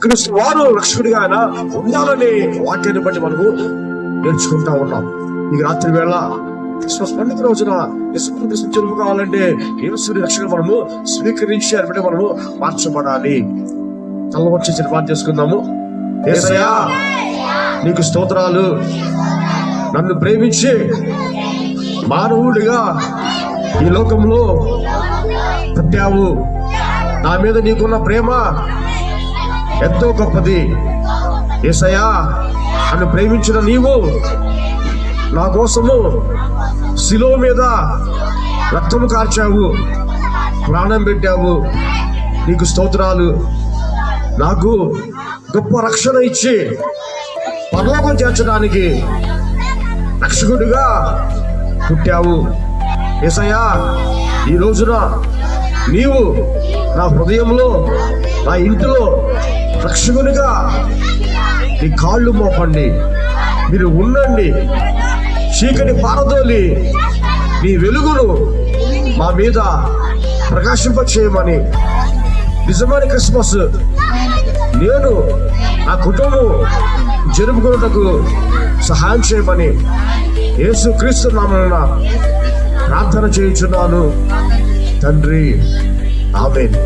క్రీస్తు వారు రక్షకుడిగా ఆయన ఉండాలని వాక్యాన్ని బట్టి మనము నేర్చుకుంటా ఉన్నాం. ఈ రాత్రి వేళ క్రిస్మస్ పండుగ రోజున యేసు జన్మ కావాలంటే యేసుని రక్షణ మనము స్వీకరించి అంటే మనము మార్చబడాలి. తల వచ్చి నిర్మాణం చేసుకుందాము. యేసయ్యా నీకు స్తోత్రాలు, నన్ను ప్రేమించి మానవుడిగా ఈ లోకంలో పుట్టావు. నా మీద నీకున్న ప్రేమ ఎంతో గొప్పది. యేసయ్యా నన్ను ప్రేమించిన నీవు నా కోసము శిలువ మీద రక్తము కార్చావు, ప్రాణం పెట్టావు. నీకు స్తోత్రాలు. నాకు గొప్ప రక్షణ ఇచ్చి పరలోకం చేర్చడానికి రక్షకుడిగా పుట్టావు. యేసయ్యా ఈ రోజున నీవు నా హృదయంలో, నా ఇంటిలో రక్షకునిగా నీ కాళ్ళు మోపండి, మీరు ఉండండి. చీకటి పారదోలి నీ వెలుగును మా మీద ప్రకాశింప చేయమని, నిజమైన క్రిస్మస్ నేను నా కుటుంబం జరుపుకున్నటకు సహాయం చేయమని యేసు క్రీస్తు నామమున ప్రార్థన చేయుచున్నాను తండ్రి. ఆమేన్.